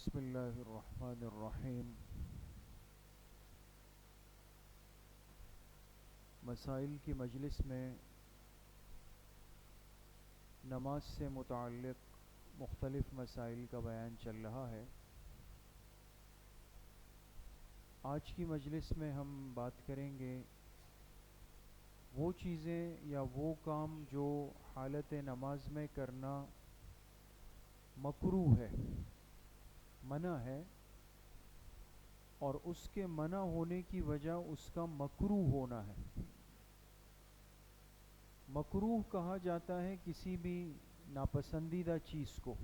بسم اللہ الرحمن الرحیم۔ مسائل کی مجلس میں نماز سے متعلق مختلف مسائل کا بیان چل رہا ہے۔ آج کی مجلس میں ہم بات کریں گے وہ چیزیں یا وہ کام جو حالت نماز میں کرنا مکروہ ہے، منع ہے، اور اس کے منع ہونے کی وجہ اس کا مکروہ ہونا ہے۔ مکروہ کہا جاتا ہے کسی بھی ناپسندیدہ چیز کو۔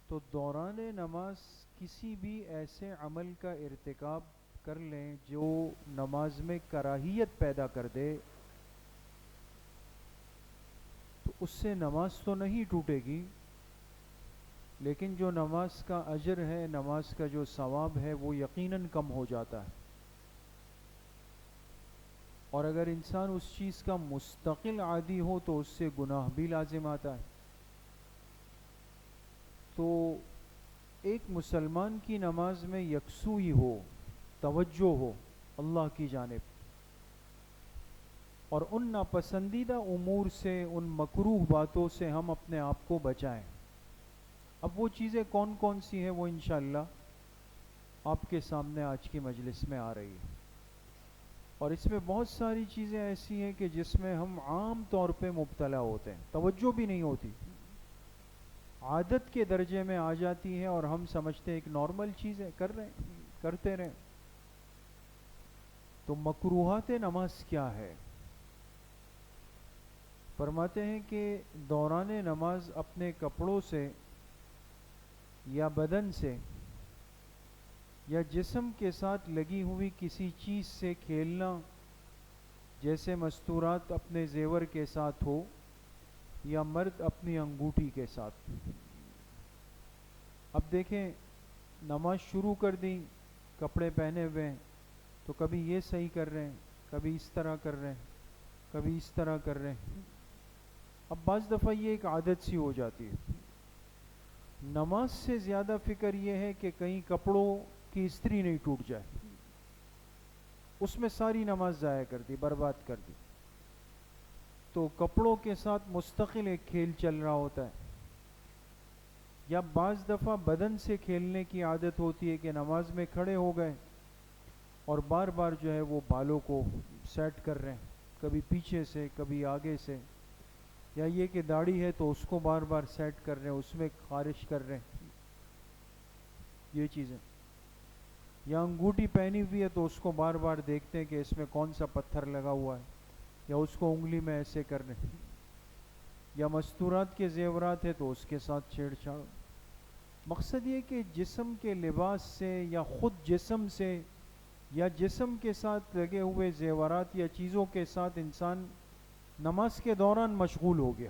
تو دوران نماز کسی بھی ایسے عمل کا ارتکاب کر لیں جو نماز میں کراہیت پیدا کر دے تو اس سے نماز تو نہیں ٹوٹے گی، لیکن جو نماز کا اجر ہے، نماز کا جو ثواب ہے، وہ یقیناً کم ہو جاتا ہے۔ اور اگر انسان اس چیز کا مستقل عادی ہو تو اس سے گناہ بھی لازم آتا ہے۔ تو ایک مسلمان کی نماز میں یکسوئی ہو، توجہ ہو اللہ کی جانب، اور ان ناپسندیدہ امور سے، ان مکروہ باتوں سے ہم اپنے آپ کو بچائیں۔ اب وہ چیزیں کون کون سی ہیں وہ انشاءاللہ آپ کے سامنے آج کی مجلس میں آ رہی ہے۔ اور اس میں بہت ساری چیزیں ایسی ہیں کہ جس میں ہم عام طور پہ مبتلا ہوتے ہیں، توجہ بھی نہیں ہوتی، عادت کے درجے میں آ جاتی ہے اور ہم سمجھتے ہیں ایک نارمل چیز ہے، کرتے رہیں۔ تو مکروہات نماز کیا ہے؟ فرماتے ہیں کہ دوران نماز اپنے کپڑوں سے یا بدن سے یا جسم کے ساتھ لگی ہوئی کسی چیز سے کھیلنا، جیسے مستورات اپنے زیور کے ساتھ ہو یا مرد اپنی انگوٹھی کے ساتھ۔ اب دیکھیں، نماز شروع کر دی، کپڑے پہنے ہوئے ہیں، تو کبھی یہ صحیح کر رہے ہیں، کبھی اس طرح کر رہے ہیں، کبھی اس طرح کر رہے ہیں۔ اب بعض دفعہ یہ ایک عادت سی ہو جاتی ہے۔ نماز سے زیادہ فکر یہ ہے کہ کہیں کپڑوں کی استری نہیں ٹوٹ جائے، اس میں ساری نماز ضائع کر دی، برباد کر دی۔ تو کپڑوں کے ساتھ مستقل ایک کھیل چل رہا ہوتا ہے۔ یا بعض دفعہ بدن سے کھیلنے کی عادت ہوتی ہے کہ نماز میں کھڑے ہو گئے اور بار بار جو ہے وہ بالوں کو سیٹ کر رہے ہیں، کبھی پیچھے سے کبھی آگے سے، یا یہ کہ داڑھی ہے تو اس کو بار بار سیٹ کر رہے ہیں، اس میں خارش کر رہے ہیں، یہ چیزیں۔ یا انگوٹھی پہنی ہوئی ہے تو اس کو بار بار دیکھتے ہیں کہ اس میں کون سا پتھر لگا ہوا ہے، یا اس کو انگلی میں ایسے کر رہے ہیں۔ یا مستورات کے زیورات ہے تو اس کے ساتھ چھیڑ چھاڑ۔ مقصد یہ کہ جسم کے لباس سے یا خود جسم سے یا جسم کے ساتھ لگے ہوئے زیورات یا چیزوں کے ساتھ انسان نماز کے دوران مشغول ہو گیا،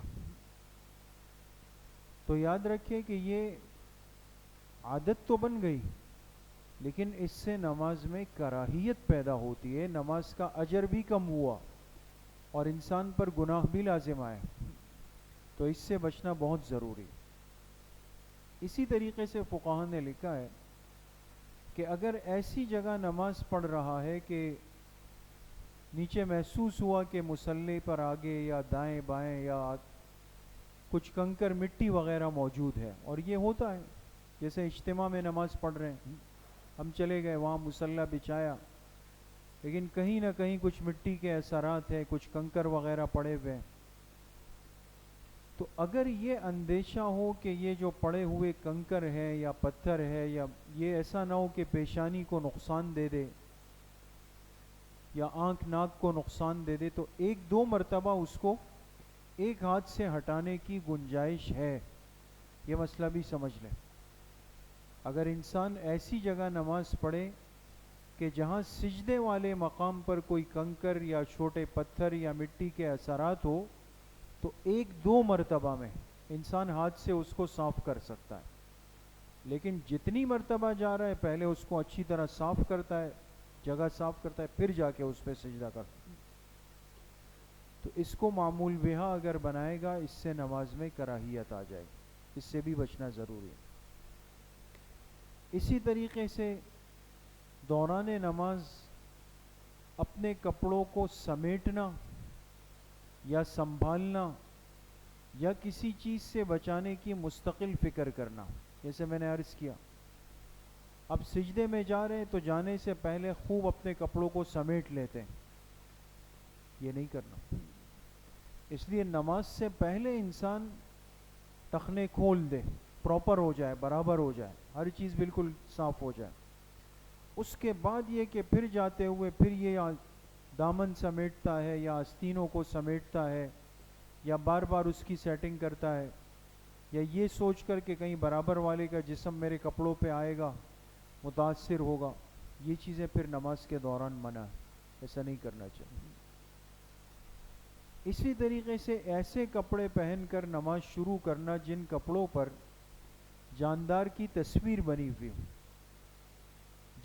تو یاد رکھیں کہ یہ عادت تو بن گئی، لیکن اس سے نماز میں کراہیت پیدا ہوتی ہے، نماز کا اجر بھی کم ہوا اور انسان پر گناہ بھی لازم آئے۔ تو اس سے بچنا بہت ضروری۔ اسی طریقے سے فقہاء نے لکھا ہے کہ اگر ایسی جگہ نماز پڑھ رہا ہے کہ نیچے محسوس ہوا کہ مصلی پر آگے یا دائیں بائیں یا کچھ کنکر مٹی وغیرہ موجود ہے، اور یہ ہوتا ہے، جیسے اجتماع میں نماز پڑھ رہے ہیں، ہم چلے گئے وہاں مصلی بچھایا، لیکن کہیں نہ کہیں کچھ مٹی کے اثرات ہیں، کچھ کنکر وغیرہ پڑے ہوئے ہیں۔ تو اگر یہ اندیشہ ہو کہ یہ جو پڑے ہوئے کنکر ہے یا پتھر ہے، یا یہ ایسا نہ ہو کہ پیشانی کو نقصان دے دے یا آنکھ ناک کو نقصان دے دے، تو ایک دو مرتبہ اس کو ایک ہاتھ سے ہٹانے کی گنجائش ہے، یہ مسئلہ بھی سمجھ لیں۔ اگر انسان ایسی جگہ نماز پڑھے کہ جہاں سجدے والے مقام پر کوئی کنکر یا چھوٹے پتھر یا مٹی کے اثرات ہو، تو ایک دو مرتبہ میں انسان ہاتھ سے اس کو صاف کر سکتا ہے، لیکن جتنی مرتبہ جا رہا ہے پہلے اس کو اچھی طرح صاف کرتا ہے، جگہ صاف کرتا ہے، پھر جا کے اس پہ سجدہ کرتا ہے۔ تو اس کو معمول بہا اگر بنائے گا، اس سے نماز میں کراہیت آ جائے گی۔ اس سے بھی بچنا ضروری ہے۔ اسی طریقے سے دوران نماز اپنے کپڑوں کو سمیٹنا یا سنبھالنا یا کسی چیز سے بچانے کی مستقل فکر کرنا، جیسے میں نے عرض کیا اب سجدے میں جا رہے ہیں تو جانے سے پہلے خوب اپنے کپڑوں کو سمیٹ لیتے ہیں، یہ نہیں کرنا۔ اس لیے نماز سے پہلے انسان ٹخنے کھول دے، پراپر ہو جائے، برابر ہو جائے، ہر چیز بالکل صاف ہو جائے، اس کے بعد یہ کہ پھر جاتے ہوئے پھر یہ دامن سمیٹتا ہے یا آستینوں کو سمیٹتا ہے یا بار بار اس کی سیٹنگ کرتا ہے، یا یہ سوچ کر کہ کہیں برابر والے کا جسم میرے کپڑوں پہ آئے گا، متاثر ہوگا، یہ چیزیں پھر نماز کے دوران منع ہے، ایسا نہیں کرنا چاہیے۔ اسی طریقے سے ایسے کپڑے پہن کر نماز شروع کرنا جن کپڑوں پر جاندار کی تصویر بنی ہوئی ہو،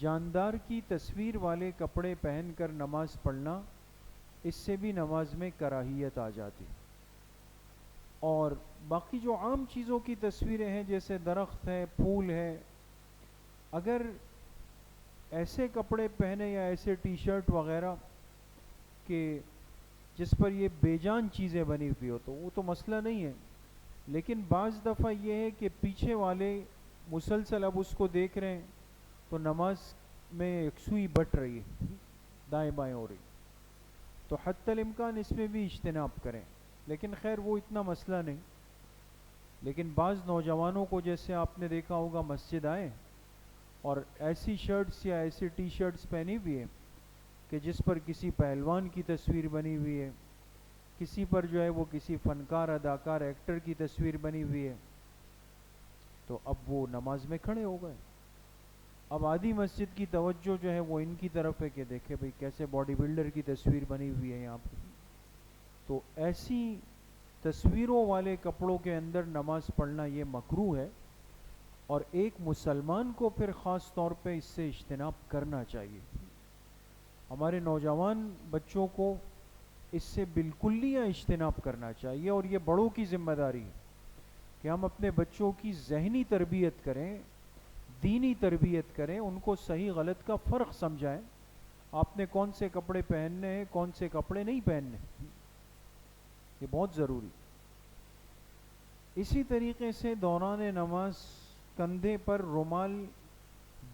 جاندار کی تصویر والے کپڑے پہن کر نماز پڑھنا، اس سے بھی نماز میں کراہیت آ جاتی۔ اور باقی جو عام چیزوں کی تصویریں ہیں جیسے درخت ہے، پھول ہے، اگر ایسے کپڑے پہنے یا ایسے ٹی شرٹ وغیرہ کہ جس پر یہ بے جان چیزیں بنی ہوئی ہو تو وہ تو مسئلہ نہیں ہے، لیکن بعض دفعہ یہ ہے کہ پیچھے والے مسلسل اب اس کو دیکھ رہے ہیں تو نماز میں یکسوئی بٹ رہی ہے، دائیں بائیں ہو رہی، تو حتی الامکان اس میں بھی اجتناب کریں، لیکن خیر وہ اتنا مسئلہ نہیں۔ لیکن بعض نوجوانوں کو جیسے آپ نے دیکھا ہوگا مسجد آئے اور ایسی شرٹس یا ایسی ٹی شرٹس پہنی ہوئی ہے کہ جس پر کسی پہلوان کی تصویر بنی ہوئی ہے، کسی پر جو ہے وہ کسی فنکار، اداکار، ایکٹر کی تصویر بنی ہوئی ہے، تو اب وہ نماز میں کھڑے ہو گئے۔ اب آدھی مسجد کی توجہ جو ہے وہ ان کی طرف ہے کہ دیکھے بھئی کیسے باڈی بلڈر کی تصویر بنی ہوئی ہے یہاں پہ۔ تو ایسی تصویروں والے کپڑوں کے اندر نماز پڑھنا یہ مکروہ ہے، اور ایک مسلمان کو پھر خاص طور پہ اس سے اجتناب کرنا چاہیے۔ ہمارے نوجوان بچوں کو اس سے بالکلیہ اجتناب کرنا چاہیے، اور یہ بڑوں کی ذمہ داری ہے کہ ہم اپنے بچوں کی ذہنی تربیت کریں، دینی تربیت کریں، ان کو صحیح غلط کا فرق سمجھائیں، آپ نے کون سے کپڑے پہننے ہیں، کون سے کپڑے نہیں پہننے، یہ بہت ضروری۔ اسی طریقے سے دوران نماز کندھے پر رومال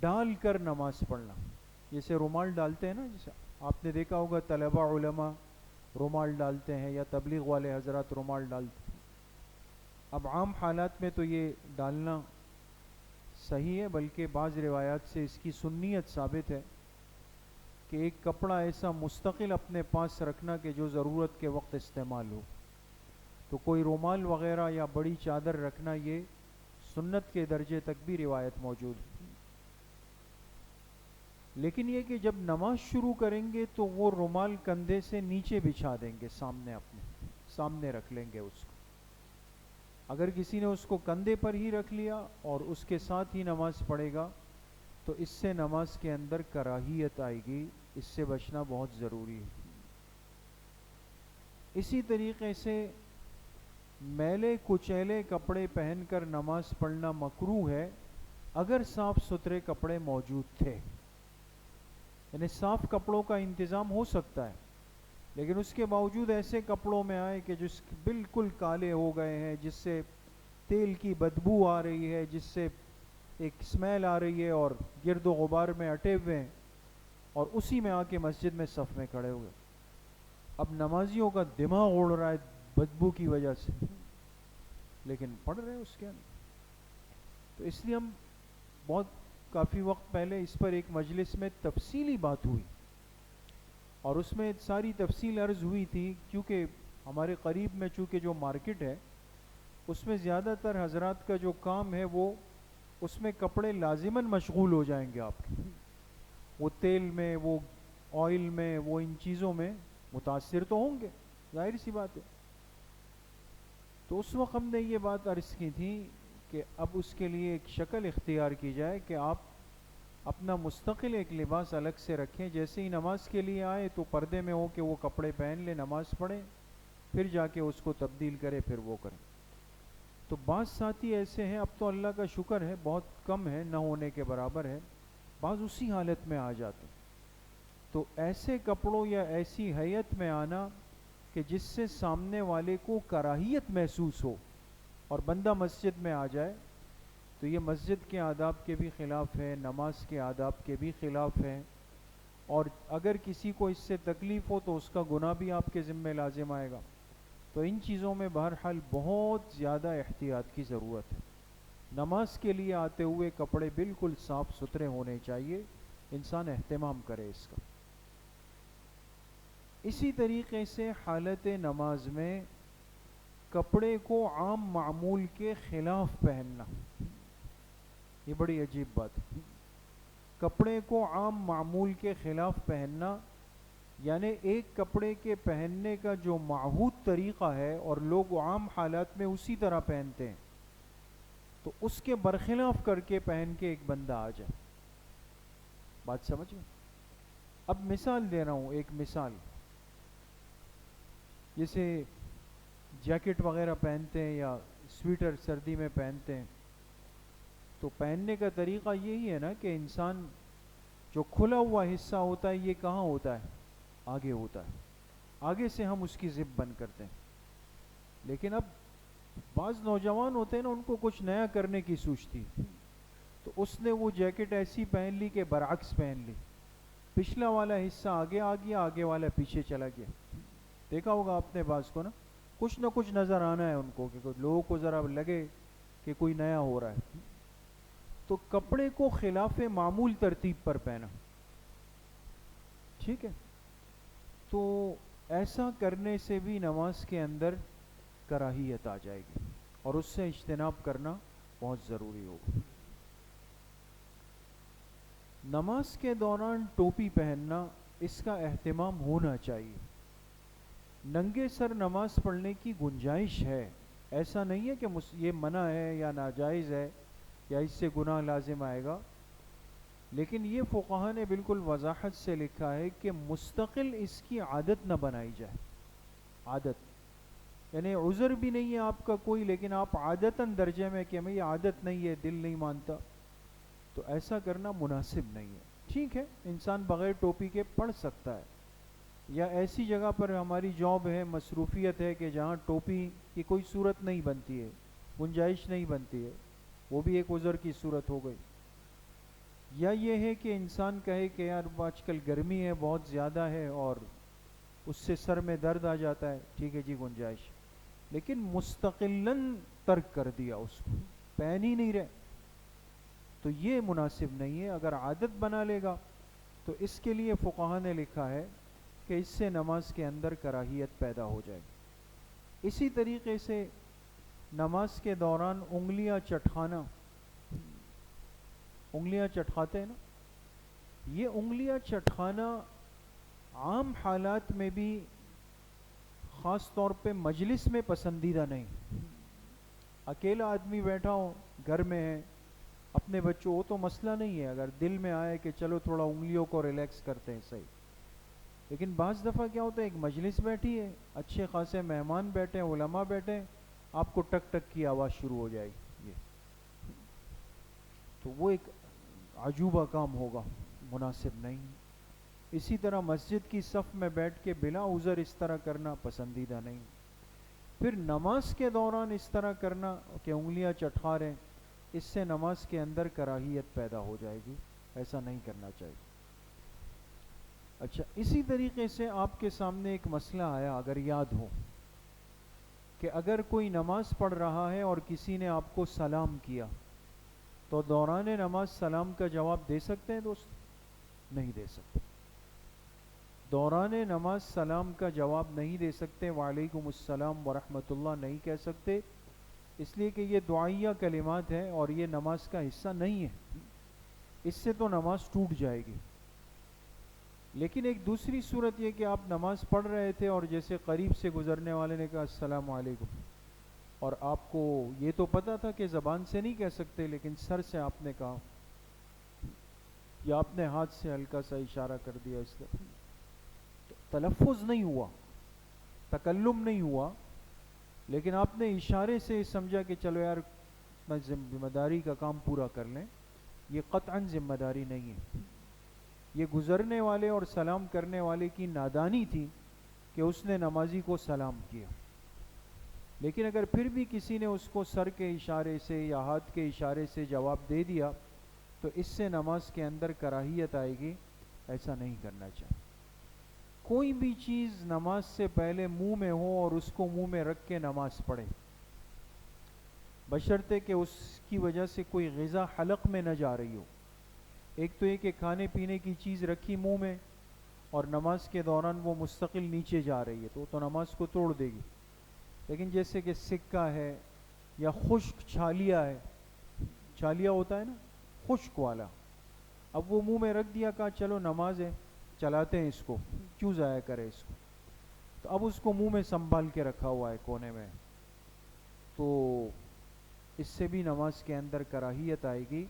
ڈال کر نماز پڑھنا، جیسے رومال ڈالتے ہیں نا، جیسے آپ نے دیکھا ہوگا طلبہ علماء رومال ڈالتے ہیں یا تبلیغ والے حضرات رومال ڈالتے ہیں۔ اب عام حالات میں تو یہ ڈالنا صحیح ہے، بلکہ بعض روایات سے اس کی سنیت ثابت ہے کہ ایک کپڑا ایسا مستقل اپنے پاس رکھنا کہ جو ضرورت کے وقت استعمال ہو، تو کوئی رومال وغیرہ یا بڑی چادر رکھنا یہ سنت کے درجے تک بھی روایت موجود ہے۔ لیکن یہ کہ جب نماز شروع کریں گے تو وہ رومال کندھے سے نیچے بچھا دیں گے، سامنے اپنے سامنے رکھ لیں گے اس کو۔ اگر کسی نے اس کو کندھے پر ہی رکھ لیا اور اس کے ساتھ ہی نماز پڑھے گا تو اس سے نماز کے اندر کراہیت آئے گی، اس سے بچنا بہت ضروری ہے۔ اسی طریقے سے میلے کچیلے کپڑے پہن کر نماز پڑھنا مکروہ ہے اگر صاف ستھرے کپڑے موجود تھے، یعنی صاف کپڑوں کا انتظام ہو سکتا ہے، لیکن اس کے باوجود ایسے کپڑوں میں آئے کہ جس بالکل کالے ہو گئے ہیں، جس سے تیل کی بدبو آ رہی ہے، جس سے ایک اسمیل آ رہی ہے، اور گرد و غبار میں اٹے ہوئے ہیں، اور اسی میں آ کے مسجد میں صف میں کھڑے ہوئے۔ اب نمازیوں کا دماغ اڑ رہا ہے بدبو کی وجہ سے، لیکن پڑھ رہے ہیں اس کے اندر۔ تو اس لیے ہم کافی وقت پہلے اس پر ایک مجلس میں تفصیلی بات ہوئی، اور اس میں ساری تفصیل عرض ہوئی تھی، کیونکہ ہمارے قریب میں چونکہ جو مارکیٹ ہے اس میں زیادہ تر حضرات کا جو کام ہے وہ اس میں کپڑے لازماً مشغول ہو جائیں گے آپ کے، وہ تیل میں، وہ آئل میں، وہ ان چیزوں میں متاثر تو ہوں گے، ظاہر سی بات ہے۔ تو اس وقت ہم نے یہ بات عرض کی تھی کہ اب اس کے لیے ایک شکل اختیار کی جائے کہ آپ اپنا مستقل ایک لباس الگ سے رکھیں، جیسے ہی نماز کے لیے آئے تو پردے میں ہو کہ وہ کپڑے پہن لے، نماز پڑھیں، پھر جا کے اس کو تبدیل کرے، پھر وہ کریں۔ تو بعض ساتھی ایسے ہیں، اب تو اللہ کا شکر ہے بہت کم ہے، نہ ہونے کے برابر ہے، بعض اسی حالت میں آ جاتے. تو ایسے کپڑوں یا ایسی حیت میں آنا کہ جس سے سامنے والے کو کراہیت محسوس ہو اور بندہ مسجد میں آ جائے، تو یہ مسجد کے آداب کے بھی خلاف ہے، نماز کے آداب کے بھی خلاف ہے. اور اگر کسی کو اس سے تکلیف ہو تو اس کا گناہ بھی آپ کے ذمہ لازم آئے گا. تو ان چیزوں میں بہرحال بہت زیادہ احتیاط کی ضرورت ہے. نماز کے لیے آتے ہوئے کپڑے بالکل صاف ستھرے ہونے چاہیے، انسان اہتمام کرے اس کا. اسی طریقے سے حالت نماز میں کپڑے کو عام معمول کے خلاف پہننا، یہ بڑی عجیب بات ہے. کپڑے کو عام معمول کے خلاف پہننا یعنی ایک کپڑے کے پہننے کا جو معہود طریقہ ہے اور لوگ عام حالات میں اسی طرح پہنتے ہیں، تو اس کے برخلاف کر کے پہن کے ایک بندہ آ جائے. بات سمجھ میں؟ اب مثال دے رہا ہوں، ایک مثال، جیسے جیکٹ وغیرہ پہنتے ہیں یا سویٹر سردی میں پہنتے ہیں، تو پہننے کا طریقہ یہی ہے نا کہ انسان جو کھلا ہوا حصہ ہوتا ہے یہ کہاں ہوتا ہے؟ آگے ہوتا ہے. آگے سے ہم اس کی زپ بند کرتے ہیں. لیکن اب بعض نوجوان ہوتے ہیں نا، ان کو کچھ نیا کرنے کی سوچتی، تو اس نے وہ جیکٹ ایسی پہن لی کہ برعکس پہن لی، پچھلا والا حصہ آگے آ گیا، آگے والا پیچھے چلا گیا. دیکھا ہوگا آپ نے بعض کو نا، کچھ نہ کچھ نظر آنا ہے ان کو کہ لوگوں کو ذرا لگے کہ کوئی نیا ہو رہا ہے. تو کپڑے کو خلاف معمول ترتیب پر پہنا، ٹھیک ہے؟ تو ایسا کرنے سے بھی نماز کے اندر کراہیت آ جائے گی اور اس سے اجتناب کرنا بہت ضروری ہوگا. نماز کے دوران ٹوپی پہننا، اس کا اہتمام ہونا چاہیے. ننگے سر نماز پڑھنے کی گنجائش ہے، ایسا نہیں ہے کہ یہ منع ہے یا ناجائز ہے یا اس سے گناہ لازم آئے گا. لیکن یہ فقہا نے بالکل وضاحت سے لکھا ہے کہ مستقل اس کی عادت نہ بنائی جائے. عادت یعنی عذر بھی نہیں ہے آپ کا کوئی، لیکن آپ عادتاً درجے میں کہ میں یہ عادت نہیں ہے، دل نہیں مانتا، تو ایسا کرنا مناسب نہیں ہے. ٹھیک ہے، انسان بغیر ٹوپی کے پڑھ سکتا ہے، یا ایسی جگہ پر ہماری جاب ہے، مصروفیت ہے کہ جہاں ٹوپی کی کوئی صورت نہیں بنتی ہے، گنجائش نہیں بنتی ہے، وہ بھی ایک عذر کی صورت ہو گئی. یا یہ ہے کہ انسان کہے کہ یار آج کل گرمی ہے بہت زیادہ ہے اور اس سے سر میں درد آ جاتا ہے، ٹھیک ہے جی گنجائش، لیکن مستقلاً ترک کر دیا، اس کو پہن ہی نہیں رہے، تو یہ مناسب نہیں ہے. اگر عادت بنا لے گا تو اس کے لیے فقہا نے لکھا ہے کہ اس سے نماز کے اندر کراہیت پیدا ہو جائے. اسی طریقے سے نماز کے دوران انگلیاں چٹکانا، انگلیاں چٹکاتے ہیں نا، یہ انگلیاں چٹکانا عام حالات میں بھی، خاص طور پہ مجلس میں پسندیدہ نہیں. اکیلا آدمی بیٹھا ہو، گھر میں ہے، اپنے بچوں، وہ تو مسئلہ نہیں ہے، اگر دل میں آئے کہ چلو تھوڑا انگلیوں کو ریلیکس کرتے ہیں صحیح. لیکن بعض دفعہ کیا ہوتا ہے، ایک مجلس بیٹھی ہے، اچھے خاصے مہمان بیٹھے ہیں، علماء بیٹھے ہیں، آپ کو ٹک ٹک کی آواز شروع ہو جائے گی، تو وہ ایک عجوبہ کام ہوگا، مناسب نہیں. اسی طرح مسجد کی صف میں بیٹھ کے بلا عذر اس طرح کرنا پسندیدہ نہیں. پھر نماز کے دوران اس طرح کرنا کہ انگلیاں چٹکا رہے، اس سے نماز کے اندر کراہیت پیدا ہو جائے گی، ایسا نہیں کرنا چاہیے. اچھا، اسی طریقے سے آپ کے سامنے ایک مسئلہ آیا، اگر یاد ہو، کہ اگر کوئی نماز پڑھ رہا ہے اور کسی نے آپ کو سلام کیا، تو دوران نماز سلام کا جواب دے سکتے ہیں دوست؟ نہیں دے سکتے. دوران نماز سلام کا جواب نہیں دے سکتے، وعلیکم السلام ورحمۃ اللہ نہیں کہہ سکتے، اس لیے کہ یہ دعائیہ کلمات ہیں اور یہ نماز کا حصہ نہیں ہے، اس سے تو نماز ٹوٹ جائے گی. لیکن ایک دوسری صورت یہ کہ آپ نماز پڑھ رہے تھے اور جیسے قریب سے گزرنے والے نے کہا السلام علیکم، اور آپ کو یہ تو پتہ تھا کہ زبان سے نہیں کہہ سکتے، لیکن سر سے آپ نے کہا یا آپ نے ہاتھ سے ہلکا سا اشارہ کر دیا، اس طرح تلفظ نہیں ہوا، تکلم نہیں ہوا، لیکن آپ نے اشارے سے سمجھا کہ چلو یار میں ذمہ داری کا کام پورا کر لیں، یہ قطعاً ذمہ داری نہیں ہے، یہ گزرنے والے اور سلام کرنے والے کی نادانی تھی کہ اس نے نمازی کو سلام کیا۔ لیکن اگر پھر بھی کسی نے اس کو سر کے اشارے سے یا ہاتھ کے اشارے سے جواب دے دیا تو اس سے نماز کے اندر کراہیت آئے گی، ایسا نہیں کرنا چاہیے۔ کوئی بھی چیز نماز سے پہلے منہ میں ہو اور اس کو منہ میں رکھ کے نماز پڑھے، بشرطے کہ اس کی وجہ سے کوئی غذا حلق میں نہ جا رہی ہو۔ ایک تو یہ کہ کھانے پینے کی چیز رکھی منہ میں اور نماز کے دوران وہ مستقل نیچے جا رہی ہے تو وہ تو نماز کو توڑ دے گی۔ لیکن جیسے کہ سکہ ہے یا خشک چھالیا ہے، چھالیا ہوتا ہے نا خشک والا، اب وہ منہ میں رکھ دیا، کہا چلو نماز ہے چلاتے ہیں اس کو، کیوں ضائع کرے اس کو، تو اب اس کو منہ میں سنبھال کے رکھا ہوا ہے کونے میں، تو اس سے بھی نماز کے اندر کراہیت آئے گی۔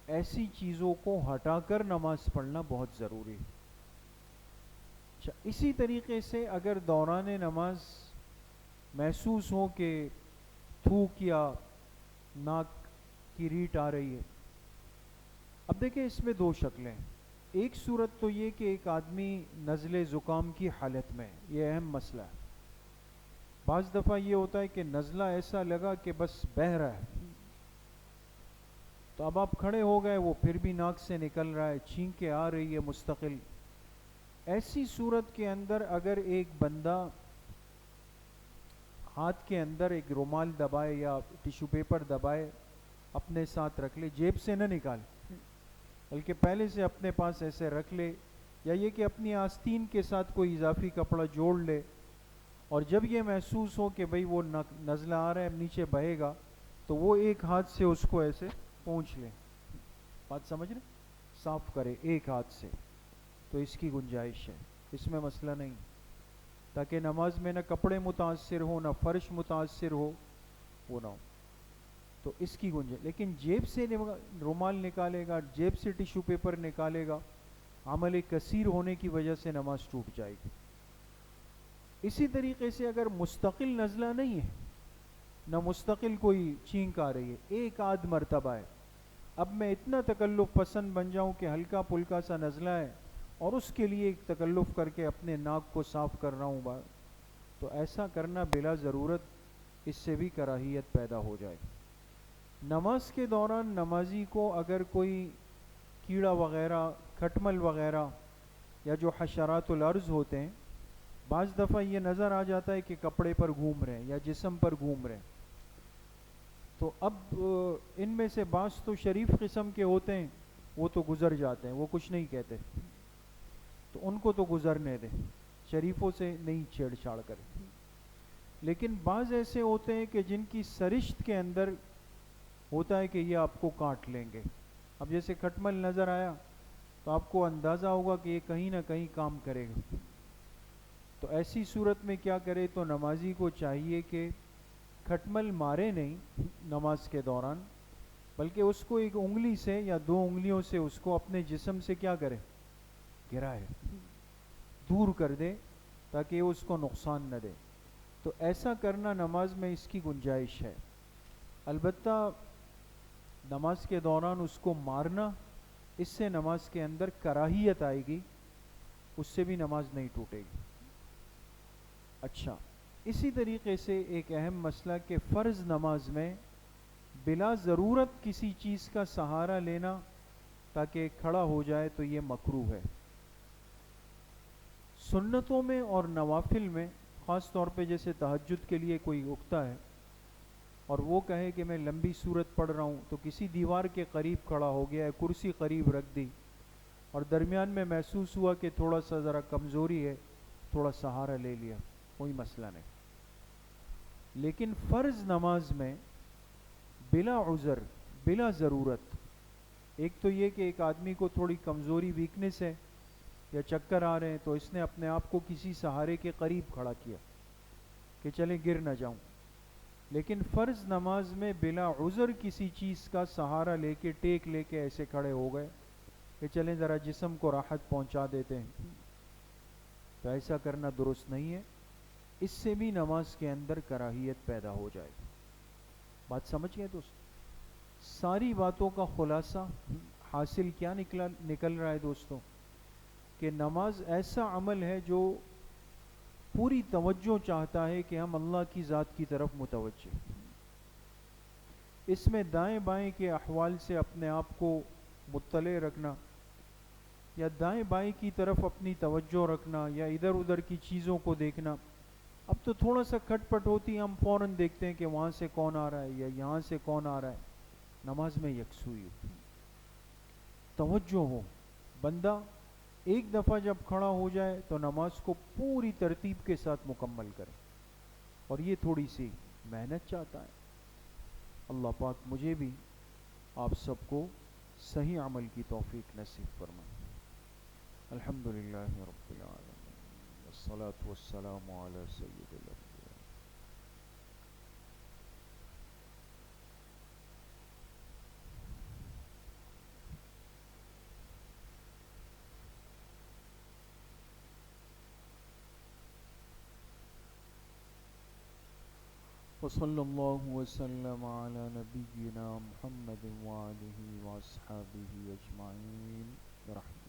ایسی چیزوں کو ہٹا کر نماز پڑھنا بہت ضروری ہے۔ اچھا، اسی طریقے سے اگر دوران نماز محسوس ہو کہ تھوک یا ناک کی ریٹ آ رہی ہے، اب دیکھیں اس میں دو شکلیں ہیں۔ ایک صورت تو یہ کہ ایک آدمی نزلے زکام کی حالت میں ہے، یہ اہم مسئلہ ہے۔ بعض دفعہ یہ ہوتا ہے کہ نزلہ ایسا لگا کہ بس بہہ رہا ہے، تو اب آپ کھڑے ہو گئے، وہ پھر بھی ناک سے نکل رہا ہے، چھینکیں آ رہی ہے مستقل۔ ایسی صورت کے اندر اگر ایک بندہ ہاتھ کے اندر ایک رومال دبائے یا ٹیشو پیپر دبائے اپنے ساتھ رکھ لے، جیب سے نہ نکالے بلکہ پہلے سے اپنے پاس ایسے رکھ لے، یا یہ کہ اپنی آستین کے ساتھ کوئی اضافی کپڑا جوڑ لے، اور جب یہ محسوس ہو کہ بھئی وہ نزلہ آ رہا ہے نیچے بہے گا، تو وہ ایک ہاتھ سے اس کو ایسے پونچھ لے، بات سمجھ رہے، صاف کرے ایک ہاتھ سے، تو اس کی گنجائش ہے، اس میں مسئلہ نہیں، تاکہ نماز میں نہ کپڑے متاثر ہو نہ فرش متاثر ہو، وہ نہ ہو، تو اس کی گنجائش۔ لیکن جیب سے رومال نکالے گا، جیب سے ٹیشو پیپر نکالے گا، عمل کثیر ہونے کی وجہ سے نماز ٹوٹ جائے گی۔ اسی طریقے سے اگر مستقل نزلہ نہیں ہے، نہ مستقل کوئی چھینک آ رہی ہے، ایک آدھ مرتبہ ہے، اب میں اتنا تکلف پسند بن جاؤں کہ ہلکا پھلکا سا نزلہ ہے اور اس کے لیے ایک تکلف کر کے اپنے ناک کو صاف کر رہا ہوں، تو ایسا کرنا بلا ضرورت، اس سے بھی کراہیت پیدا ہو جائے۔ نماز کے دوران نمازی کو اگر کوئی کیڑا وغیرہ، کھٹمل وغیرہ یا جو حشرات الارض ہوتے ہیں، بعض دفعہ یہ نظر آ جاتا ہے کہ کپڑے پر گھوم رہے ہیں یا جسم پر گھوم رہے ہیں، تو اب ان میں سے بعض تو شریف قسم کے ہوتے ہیں، وہ تو گزر جاتے ہیں، وہ کچھ نہیں کہتے، تو ان کو تو گزرنے دیں، شریفوں سے نہیں چھیڑ چھاڑ کریں۔ لیکن بعض ایسے ہوتے ہیں کہ جن کی سرشت کے اندر ہوتا ہے کہ یہ آپ کو کاٹ لیں گے۔ اب جیسے کھٹمل نظر آیا تو آپ کو اندازہ ہوگا کہ یہ کہیں نہ کہیں کام کرے گا، تو ایسی صورت میں کیا کرے؟ تو نمازی کو چاہیے کہ کھٹمل مارے نہیں نماز کے دوران، بلکہ اس کو ایک انگلی سے یا دو انگلیوں سے اس کو اپنے جسم سے کیا کرے؟ گرائے، دور کر دے، تاکہ اس کو نقصان نہ دے۔ تو ایسا کرنا نماز میں اس کی گنجائش ہے۔ البتہ نماز کے دوران اس کو مارنا، اس سے نماز کے اندر کراہیت آئے گی، اس سے بھی نماز نہیں ٹوٹے گی۔ اچھا، اسی طریقے سے ایک اہم مسئلہ کہ فرض نماز میں بلا ضرورت کسی چیز کا سہارا لینا تاکہ کھڑا ہو جائے تو یہ مکروہ ہے۔ سنتوں میں اور نوافل میں، خاص طور پہ جیسے تہجد کے لیے کوئی اٹھتا ہے اور وہ کہے کہ میں لمبی صورت پڑھ رہا ہوں، تو کسی دیوار کے قریب کھڑا ہو گیا ہے، کرسی قریب رکھ دی اور درمیان میں محسوس ہوا کہ تھوڑا سا ذرا کمزوری ہے، تھوڑا سہارا لے لیا، کوئی مسئلہ نہیں۔ لیکن فرض نماز میں بلا عذر، بلا ضرورت، ایک تو یہ کہ ایک آدمی کو تھوڑی کمزوری، ویکنس ہے یا چکر آ رہے ہیں، تو اس نے اپنے آپ کو کسی سہارے کے قریب کھڑا کیا کہ چلیں گر نہ جاؤں۔ لیکن فرض نماز میں بلا عذر کسی چیز کا سہارا لے کے، ٹیک لے کے ایسے کھڑے ہو گئے کہ چلیں ذرا جسم کو راحت پہنچا دیتے ہیں، تو ایسا کرنا درست نہیں ہے۔ اس سے بھی نماز کے اندر کراہیت پیدا ہو جائے. بات سمجھ گئے دوست؟ ساری باتوں کا خلاصہ حاصل کیا نکل رہا ہے دوستوں؟ کہ نماز ایسا عمل ہے جو پوری توجہ چاہتا ہے کہ ہم اللہ کی ذات کی طرف متوجہ. اس میں دائیں بائیں کے احوال سے اپنے آپ کو مطلع رکھنا، یا دائیں بائیں کی طرف اپنی توجہ رکھنا، یا ادھر ادھر کی چیزوں کو دیکھنا. اب تو تھوڑا سا کھٹ پٹ ہوتی ہے، ہم فوراً دیکھتے ہیں کہ وہاں سے کون آ رہا ہے یا یہاں سے کون آ رہا ہے. نماز میں یکسوئی ہو، توجہ ہو. بندہ ایک دفعہ جب کھڑا ہو جائے تو نماز کو پوری ترتیب کے ساتھ مکمل کرے، اور یہ تھوڑی سی محنت چاہتا ہے. اللہ پاک مجھے بھی آپ سب کو صحیح عمل کی توفیق نصیب فرمائے. الحمدللہ رب العالمین والصلاة والسلام علی سید الانبیاء. وصلی اللہ وسلم علی نبینا محمد وآلہ واصحابہ اجمعین برحمتہ.